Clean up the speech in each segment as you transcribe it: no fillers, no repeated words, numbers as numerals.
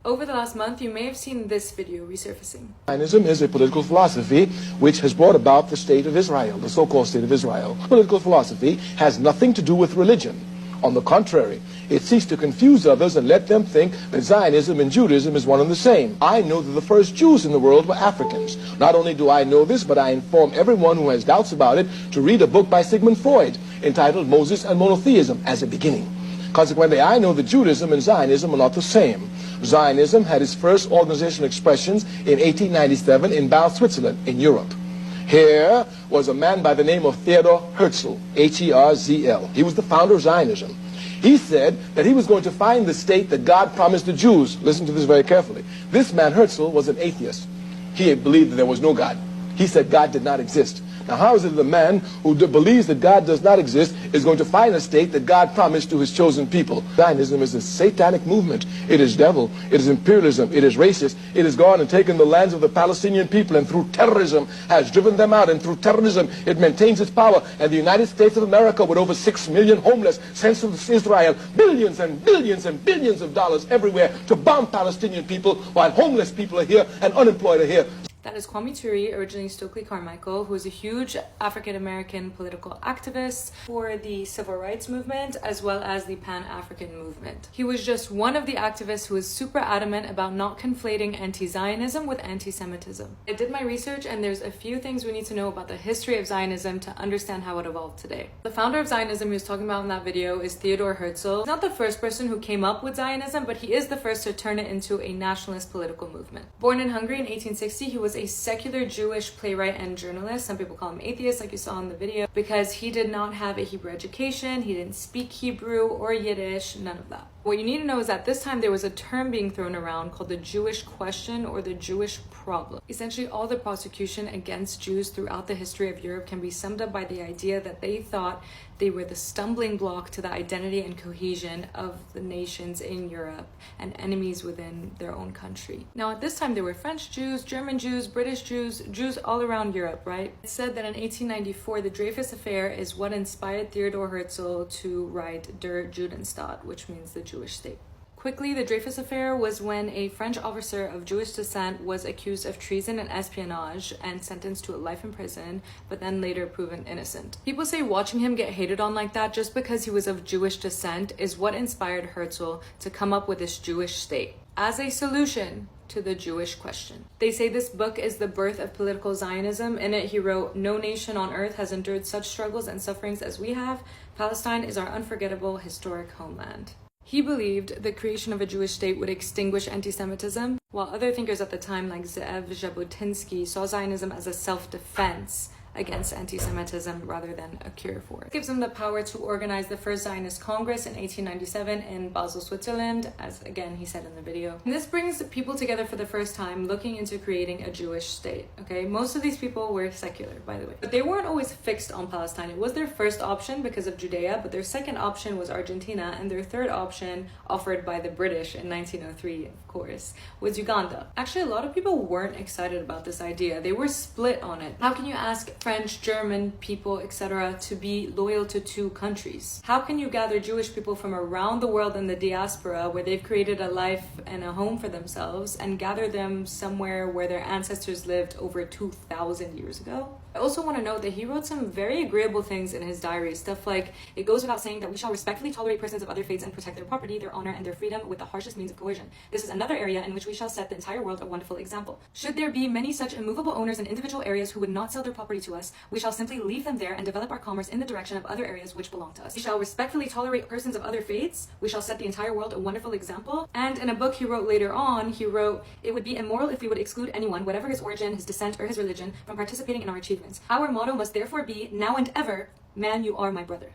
Over the last month, you may have seen this video resurfacing. Zionism is a political philosophy which has brought about the state of Israel, the so-called state of Israel. Political philosophy has nothing to do with religion. On the contrary, it seeks to confuse others and let them think that Zionism and Judaism is one and the same. I know that the first Jews in the world were Africans. Not only do I know this, but I inform everyone who has doubts about it to read a book by Sigmund Freud entitled Moses and Monotheism as a beginning. Consequently, I know that Judaism and Zionism are not the same. Zionism had its first organizational expressions in 1897 in Basel, Switzerland, in Europe. Here was a man by the name of Theodor Herzl, H-E-R-Z-L. He was the founder of Zionism. He said that he was going to find the state that God promised the Jews. Listen to this very carefully. This man, Herzl, was an atheist. He believed that there was no God. He said God did not exist. Now, how is it that a man who believes that God does not exist is going to find a state that God promised to his chosen people? Zionism is a satanic movement. It is devil. It is imperialism. It is racist. It has gone and taken the lands of the Palestinian people and through terrorism has driven them out. And through terrorism, it maintains its power. And the United States of America, with over 6 million homeless, sends to Israel billions and billions and billions of dollars everywhere to bomb Palestinian people while homeless people are here and unemployed are here. That is Kwame Ture, originally Stokely Carmichael, who is a huge African-American political activist for the civil rights movement as well as the Pan-African movement. He was just one of the activists who was super adamant about not conflating anti-Zionism with anti-Semitism. I did my research and there's a few things we need to know about the history of Zionism to understand how it evolved today. The founder of Zionism he was talking about in that video is Theodor Herzl. He's not the first person who came up with Zionism, but he is the first to turn it into a nationalist political movement. Born in Hungary in 1860, he was a secular Jewish playwright and journalist. Some people call him atheist, like you saw in the video, because he did not have a Hebrew education, he didn't speak Hebrew or Yiddish, none of that. What you need to know is that this time there was a term being thrown around called the Jewish question or the Jewish problem. Essentially, all the prosecution against Jews throughout the history of Europe can be summed up by the idea that they thought they were the stumbling block to the identity and cohesion of the nations in Europe and enemies within their own country. Now, at this time, there were French Jews, German Jews, British Jews, Jews all around Europe, right? It's said that in 1894, the Dreyfus Affair is what inspired Theodor Herzl to write Der Judenstaat, which means the Jewish state. Quickly, the Dreyfus Affair was when a French officer of Jewish descent was accused of treason and espionage and sentenced to a life in prison, but then later proven innocent. People say watching him get hated on like that just because he was of Jewish descent is what inspired Herzl to come up with this Jewish state as a solution to the Jewish question. They say this book is the birth of political Zionism. In it, he wrote, "No nation on earth has endured such struggles and sufferings as we have. Palestine is our unforgettable historic homeland." He believed the creation of a Jewish state would extinguish anti-Semitism, while other thinkers at the time, like Ze'ev Jabotinsky, saw Zionism as a self-defense against anti-Semitism rather than a cure for it. It gives him the power to organize the first Zionist Congress in 1897 in Basel, Switzerland, as again he said in the video. And this brings people together for the first time looking into creating a Jewish state, okay? Most of these people were secular, by the way. But they weren't always fixed on Palestine. It was their first option because of Judea, but their second option was Argentina, and their third option, offered by the British in 1903, of course, was Uganda. Actually, a lot of people weren't excited about this idea. They were split on it. How can you ask French, German people, etc. to be loyal to two countries? How can you gather Jewish people from around the world in the diaspora where they've created a life and a home for themselves and gather them somewhere where their ancestors lived over 2,000 years ago? I also want to note that he wrote some very agreeable things in his diary, stuff like, "It goes without saying that we shall respectfully tolerate persons of other faiths and protect their property, their honor, and their freedom with the harshest means of coercion. This is another area in which we shall set the entire world a wonderful example. Should there be many such immovable owners in individual areas who would not sell their property to us, we shall simply leave them there and develop our commerce in the direction of other areas which belong to us. We shall respectfully tolerate persons of other faiths. We shall set the entire world a wonderful example." And in a book he wrote later on, he wrote, "It would be immoral if we would exclude anyone, whatever his origin, his descent, or his religion, from participating in our achievements. Our motto must therefore be, now and ever, man, you are my brother."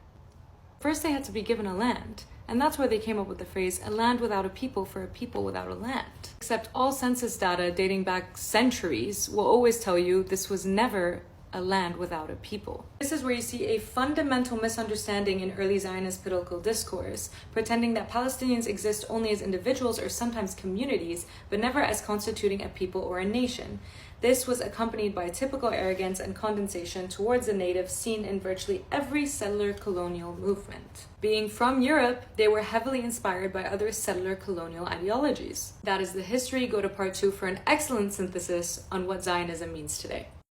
First, they had to be given a land. And that's where they came up with the phrase, "a land without a people for a people without a land." Except all census data dating back centuries will always tell you this was never a land without a people. This is where you see a fundamental misunderstanding in early Zionist political discourse, pretending that Palestinians exist only as individuals or sometimes communities, but never as constituting a people or a nation. This was accompanied by typical arrogance and condescension towards the natives seen in virtually every settler colonial movement. Being from Europe, they were heavily inspired by other settler colonial ideologies. That is the history. Go to part 2 for an excellent synthesis on what Zionism means today.